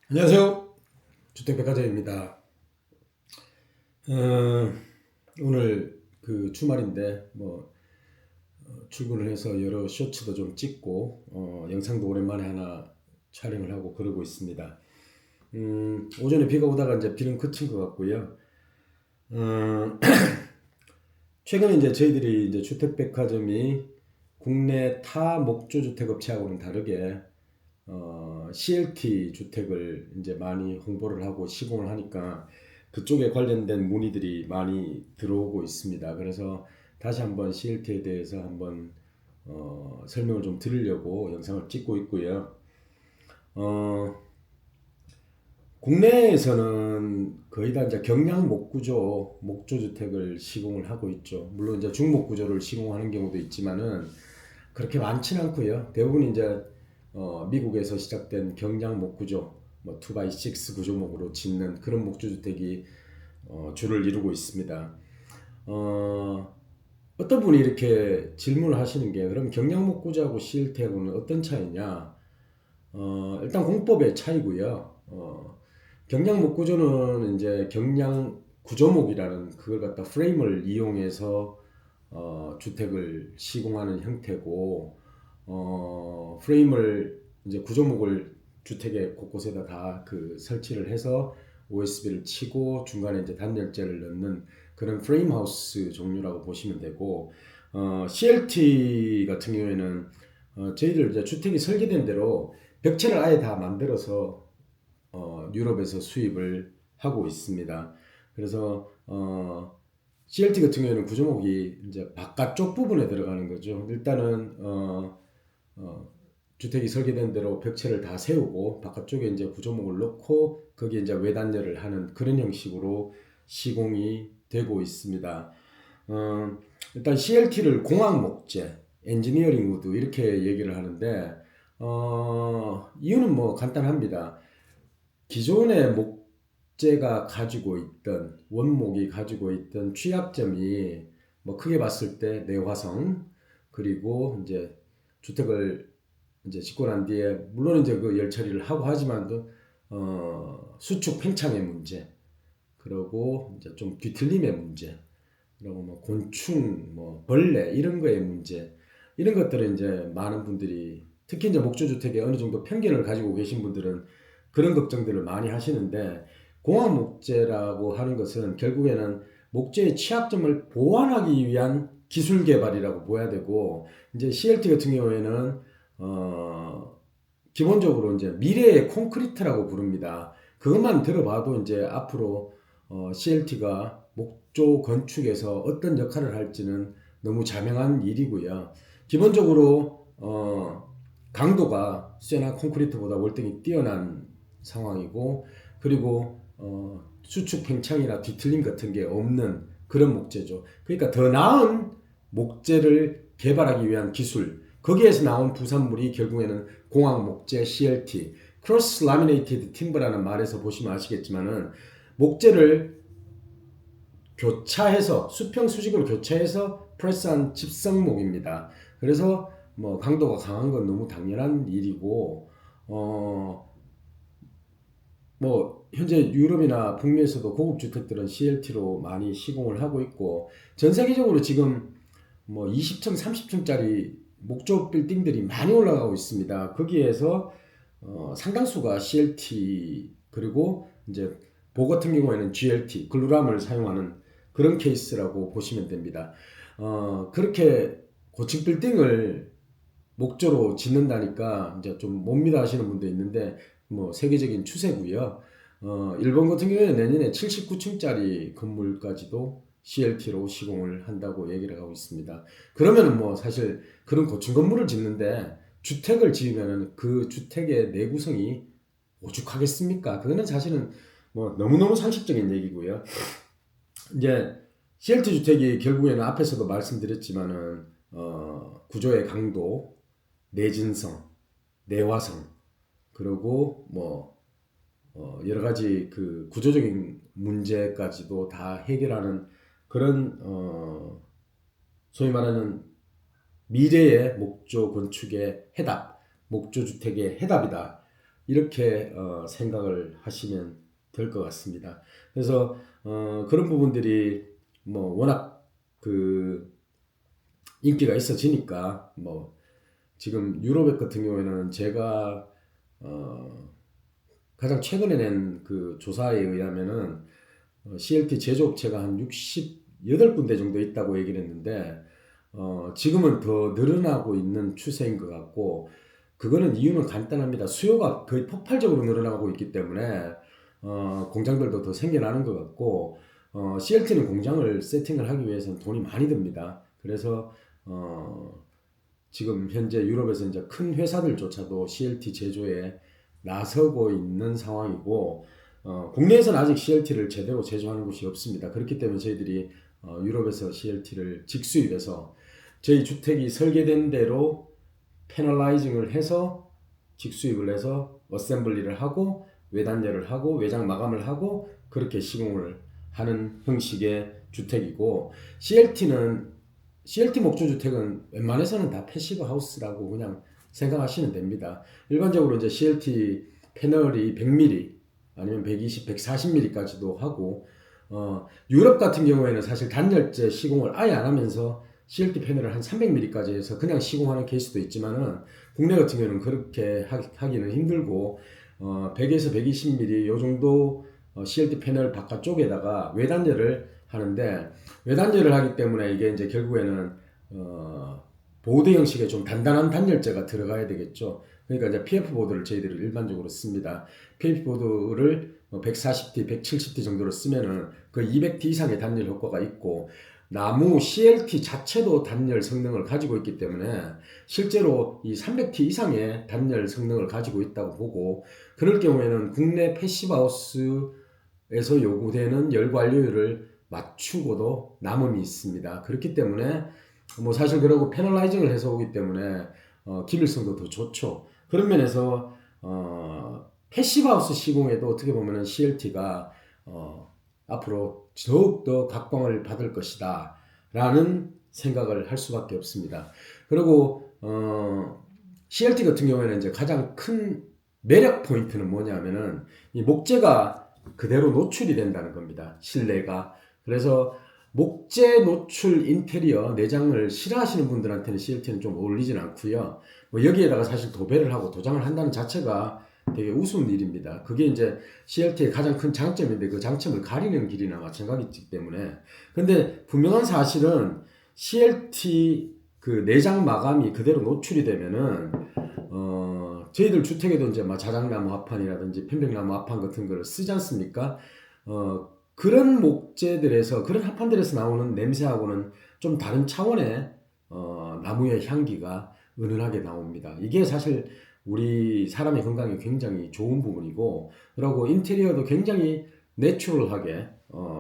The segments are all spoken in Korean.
안녕하세요. 주택백화점입니다. 어, 오늘 그 주말인데 출근을 해서 여러 쇼츠도 좀 찍고 영상도 오랜만에 하나 촬영을 하고 그러고 있습니다. 오전에 비가 오다가 이제 비는 그친 것 같고요. 어, 최근에 이제 저희들이 이제 주택백화점이 국내 타 목조주택업체하고는 다르게 CLT 주택을 이제 많이 홍보를 하고 시공을 하니까 그쪽에 관련된 문의들이 많이 들어오고 있습니다. 그래서 다시 한번 CLT에 대해서 한번 설명을 좀 드리려고 영상을 찍고 있고요. 어, 국내에서는 거의 다 이제 경량 목구조, 목조주택을 시공을 하고 있죠. 물론 이제 중목구조를 시공하는 경우도 있지만은 그렇게 많지는 않고요. 대부분 이제 미국에서 시작된 경량 목구조, 뭐 2x6 구조목으로 짓는 그런 목조주택이 주를 이루고 있습니다. 어, 어떤 분이 이렇게 질문을 하시는 게 그럼 경량 목구조하고 CLT하고는 어떤 차이냐? 일단 공법의 차이고요. 경량 목구조는 이제 경량 구조목이라는 그걸 갖다 프레임을 이용해서 주택을 시공하는 형태고, 프레임을 이제 구조목을 주택의 곳곳에다 다 그 설치를 해서 OSB를 치고 중간에 이제 단열재를 넣는 그런 프레임 하우스 종류라고 보시면 되고, CLT 같은 경우에는 저희들 이제 주택이 설계된 대로 벽체를 아예 다 만들어서 유럽에서 수입을 하고 있습니다. 그래서 CLT 같은 경우에는 구조목이 이제 바깥쪽 부분에 들어가는 거죠. 일단은 어, 주택이 설계된 대로 벽체를 다 세우고 바깥쪽에 이제 구조목을 넣고 거기에 이제 외단열을 하는 그런 형식으로 시공이 되고 있습니다. 어, 일단 CLT를 공학 목재, 엔지니어링 우드 이렇게 얘기를 하는데 이유는 뭐 간단합니다. 기존의 목재가 가지고 있던 원목이 가지고 있던 취약점이 뭐 크게 봤을 때 내화성 그리고 이제 주택을 이제 짓고 난 뒤에 물론 이제 그 열 처리를 하고 하지만도 수축 팽창의 문제 그리고 이제 좀 뒤틀림의 문제 그리고 뭐 곤충 뭐 벌레 이런 거의 문제 이런 것들을 이제 많은 분들이 특히 이제 목조주택에 어느 정도 편견을 가지고 계신 분들은 그런 걱정들을 많이 하시는데 공학 목재라고 하는 것은 결국에는 목재의 취약점을 보완하기 위한 기술 개발이라고 봐야 되고 이제 CLT 같은 경우에는 기본적으로 이제 미래의 콘크리트라고 부릅니다. 그것만 들어봐도 이제 앞으로 CLT가 목조 건축에서 어떤 역할을 할지는 너무 자명한 일이고요. 기본적으로 강도가 쇠나 콘크리트보다 월등히 뛰어난 상황이고 그리고 수축 팽창이나 뒤틀림 같은 게 없는 그런 목재죠. 그러니까 더 나은 목재를 개발하기 위한 기술 거기에서 나온 부산물이 결국에는 공학 목재 CLT 크로스 라미네이티드 팀버라는 말에서 보시면 아시겠지만은 목재를 교차해서 수평 수직으로 교차해서 프레스한 집성목입니다. 그래서 뭐 강도가 강한 건 너무 당연한 일이고 뭐 현재 유럽이나 북미에서도 고급 주택들은 CLT로 많이 시공을 하고 있고 전 세계적으로 지금 뭐 20층, 30층짜리 목조 빌딩들이 많이 올라가고 있습니다. 거기에서 상당수가 CLT 그리고 이제 보 같은 경우에는 GLT 글루람을 사용하는 그런 케이스라고 보시면 됩니다. 그렇게 고층 빌딩을 목조로 짓는다니까 이제 좀 못 믿어 하시는 분도 있는데 뭐 세계적인 추세고요. 일본 같은 경우에는 내년에 79층짜리 건물까지도 CLT로 시공을 한다고 얘기를 하고 있습니다. 그러면은 뭐 사실 그런 고층 건물을 짓는데 주택을 지으면은 그 주택의 내구성이 오죽하겠습니까? 그거는 사실은 뭐 너무너무 상식적인 얘기고요. 이제 CLT 주택이 결국에는 앞에서도 말씀드렸지만은 구조의 강도, 내진성, 내화성, 그리고 뭐 여러 가지 그 구조적인 문제까지도 다 해결하는 그런 소위 말하는 미래의 목조 건축의 해답, 목조 주택의 해답이다. 이렇게 생각을 하시면 될 것 같습니다. 그래서 그런 부분들이 뭐 워낙 그 인기가 있어지니까 뭐 지금 유로백 같은 경우에는 제가 가장 최근에 낸 그 조사에 의하면은 CLT 제조업체가 한 68군데 정도 있다고 얘기를 했는데 지금은 더 늘어나고 있는 추세인 것 같고 그거는 이유는 간단합니다. 수요가 거의 폭발적으로 늘어나고 있기 때문에 공장들도 더 생겨나는 것 같고 CLT는 공장을 세팅을 하기 위해서는 돈이 많이 듭니다. 그래서 지금 현재 유럽에서 이제 큰 회사들조차도 CLT 제조에 나서고 있는 상황이고 국내에서는 아직 CLT를 제대로 제조하는 곳이 없습니다. 그렇기 때문에 저희들이 유럽에서 CLT를 직수입해서 저희 주택이 설계된 대로 패널라이징을 해서 직수입을 해서 어셈블리를 하고 외단열을 하고 외장 마감을 하고 그렇게 시공을 하는 형식의 주택이고 CLT 목조 주택은 웬만해서는 다 패시브 하우스라고 그냥 생각하시면 됩니다. 일반적으로 이제 CLT 패널이 100mm 아니면 120, 140mm까지도 하고 유럽 같은 경우에는 사실 단열재 시공을 아예 안 하면서 CLT 패널을 한 300mm까지 해서 그냥 시공하는 케이스도 있지만은 국내 같은 경우는 그렇게 하기는 힘들고 100에서 120mm 요 정도 CLT 패널 바깥쪽에다가 외단열을 하는데 외단열을 하기 때문에 이게 이제 결국에는 보드 형식의 좀 단단한 단열재가 들어가야 되겠죠. 그러니까 이제 PF 보드를 저희들이 일반적으로 씁니다. PF 보드를 140D, 170D 정도로 쓰면은 그 200D 이상의 단열 효과가 있고 나무 CLT 자체도 단열 성능을 가지고 있기 때문에 실제로 이 300D 이상의 단열 성능을 가지고 있다고 보고 그럴 경우에는 국내 패시브 하우스에서 요구되는 열 관리율을 맞추고도 남음이 있습니다. 그렇기 때문에 뭐 사실 그러고 패널라이징을 해서 오기 때문에 기밀성도 더 좋죠. 그런 면에서 패시브 하우스 시공에도 어떻게 보면은 CLT가 앞으로 더욱더 각광을 받을 것이다 라는 생각을 할 수밖에 없습니다. 그리고 CLT 같은 경우에는 이제 가장 큰 매력 포인트는 뭐냐면은 이 목재가 그대로 노출이 된다는 겁니다. 실내가. 그래서 목재 노출 인테리어 내장을 싫어하시는 분들한테는 CLT는 좀 어울리진 않고요. 뭐 여기에다가 사실 도배를 하고 도장을 한다는 자체가 되게 우스운 일입니다. 그게 이제 CLT의 가장 큰 장점인데 그 장점을 가리는 길이나 마찬가지이기 때문에. 근데 분명한 사실은 CLT 그 내장 마감이 그대로 노출이 되면은 저희들 주택에도 이제 막 자작나무 합판이라든지 편백나무 합판 같은 걸 쓰지 않습니까? 그런 목재들에서 그런 합판들에서 나오는 냄새하고는 좀 다른 차원의 나무의 향기가 은은하게 나옵니다. 이게 사실 우리 사람의 건강에 굉장히 좋은 부분이고 그리고 인테리어도 굉장히 내추럴하게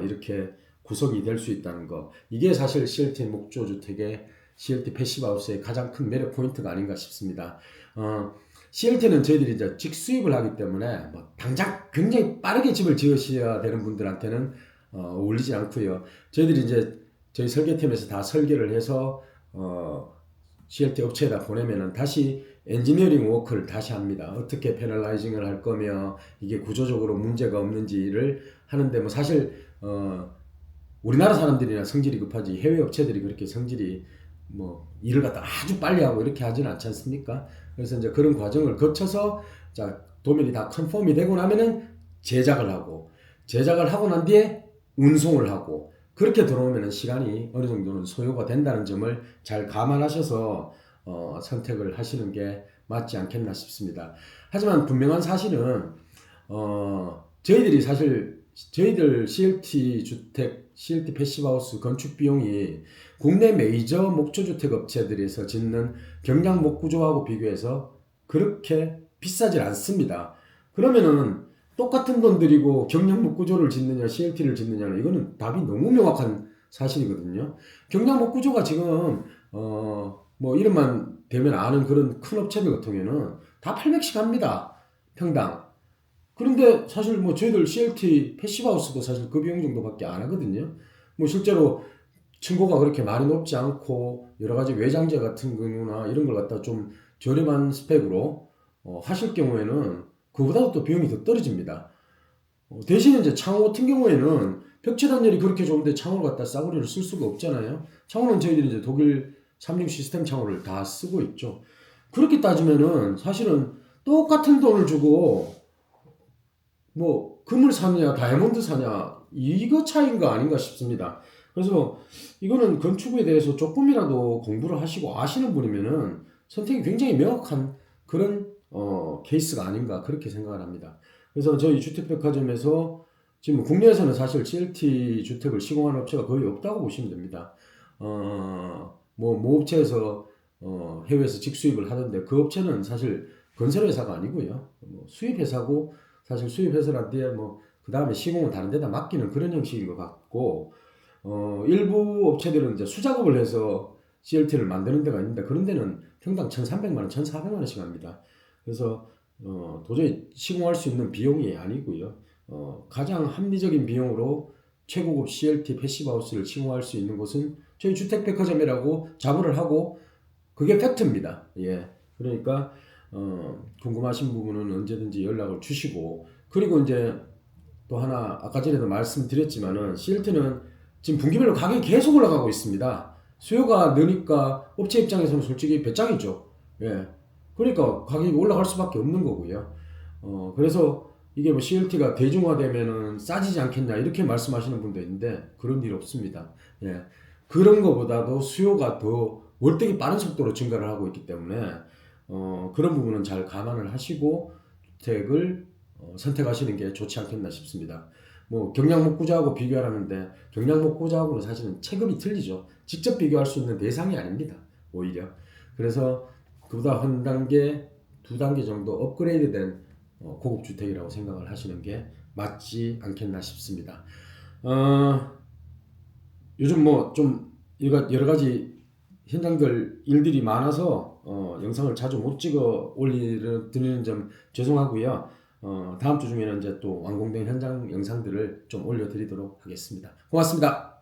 이렇게 구성이 될 수 있다는 거 이게 사실 CLT 목조 주택의 CLT 패시브 하우스의 가장 큰 매력 포인트가 아닌가 싶습니다. CLT는 저희들이 이제 직수입을 하기 때문에 뭐 당장 굉장히 빠르게 집을 지으셔야 되는 분들한테는 어울리지 않고요. 저희들이 이제 저희 설계팀에서 다 설계를 해서 CLT 업체에다 보내면은 다시 엔지니어링 워크를 다시 합니다. 어떻게 패널라이징을 할 거며 이게 구조적으로 문제가 없는지를 하는데 뭐 사실 우리나라 사람들이나 성질이 급하지 해외 업체들이 그렇게 성질이 뭐 일을 갖다 아주 빨리 하고 이렇게 하지는 않지 않습니까? 그래서 이제 그런 과정을 거쳐서 자 도면이 다 컨펌이 되고 나면은 제작을 하고 난 뒤에 운송을 하고 그렇게 들어오면은 시간이 어느 정도는 소요가 된다는 점을 잘 감안하셔서 선택을 하시는 게 맞지 않겠나 싶습니다. 하지만 분명한 사실은 저희들이 사실 저희들 CLT 주택, CLT 패시브하우스 건축 비용이 국내 메이저 목조주택 업체들에서 짓는 경량 목구조하고 비교해서 그렇게 비싸질 않습니다. 그러면은 똑같은 돈 들이고 경량 목구조를 짓느냐 CLT를 짓느냐는 이거는 답이 너무 명확한 사실이거든요. 경량 목구조가 지금 뭐 이름만 되면 아는 그런 큰 업체들 같은 경우에는 다 800씩 합니다. 평당. 그런데 사실 뭐 저희들 CLT 패시브하우스도 사실 그 비용 정도밖에 안 하거든요. 뭐 실제로 층고가 그렇게 많이 높지 않고 여러 가지 외장재 같은 경우나 이런 걸 갖다 좀 저렴한 스펙으로 하실 경우에는 그보다도 또 비용이 더 떨어집니다. 대신 이제 창호 같은 경우에는 벽체 단열이 그렇게 좋은데 창호를 갖다 싸구려를 쓸 수가 없잖아요. 창호는 저희들이 이제 독일 3중 시스템 창호를 다 쓰고 있죠. 그렇게 따지면은 사실은 똑같은 돈을 주고 뭐 금을 사냐 다이아몬드 사냐 이거 차이인가 아닌가 싶습니다. 그래서 이거는 건축에 대해서 조금이라도 공부를 하시고 아시는 분이면은 선택이 굉장히 명확한 그런 케이스가 아닌가 그렇게 생각을 합니다. 그래서 저희 주택백화점에서 지금 국내에서는 사실 CLT 주택을 시공하는 업체가 거의 없다고 보시면 됩니다. 뭐 모업체에서 해외에서 직수입을 하던데 그 업체는 사실 건설회사가 아니고요. 뭐 수입회사고 사실 수입회사한테 뭐 그 다음에 시공은 다른 데다 맡기는 그런 형식인 것 같고 일부 업체들은 이제 수작업을 해서 CLT를 만드는 데가 있는데 그런 데는 평당 1,300만 원, 1,400만 원씩 합니다. 그래서 도저히 시공할 수 있는 비용이 아니고요. 가장 합리적인 비용으로 최고급 CLT 패시브 하우스를 시공할 수 있는 곳은 저희 주택백화점이라고 자부를 하고 그게 팩트입니다. 예. 그러니까 궁금하신 부분은 언제든지 연락을 주시고 그리고 이제 또 하나 아까 전에도 말씀드렸지만은 CLT는 지금 분기별로 가격이 계속 올라가고 있습니다. 수요가 느니까 업체 입장에서는 솔직히 배짱이죠. 예. 그러니까 가격이 올라갈 수밖에 없는 거고요. 그래서 이게 뭐 CLT가 대중화되면은 싸지지 않겠냐 이렇게 말씀하시는 분도 있는데 그런 일 없습니다. 예. 그런 거보다도 수요가 더 월등히 빠른 속도로 증가를 하고 있기 때문에 그런 부분은 잘 감안을 하시고 주택을 선택하시는 게 좋지 않겠나 싶습니다. 뭐 경량목구자하고 비교를 하는데 경량목구자하고는 사실은 체급이 틀리죠. 직접 비교할 수 있는 대상이 아닙니다. 오히려. 그래서 그보다 한 단계, 두 단계 정도 업그레이드된 고급 주택이라고 생각을 하시는 게 맞지 않겠나 싶습니다. 요즘 뭐 좀 여러 가지 현장들 일들이 많아서 영상을 자주 못 찍어 올리는 점 죄송하고요. 다음 주 중에는 이제 또 완공된 현장 영상들을 좀 올려드리도록 하겠습니다. 고맙습니다.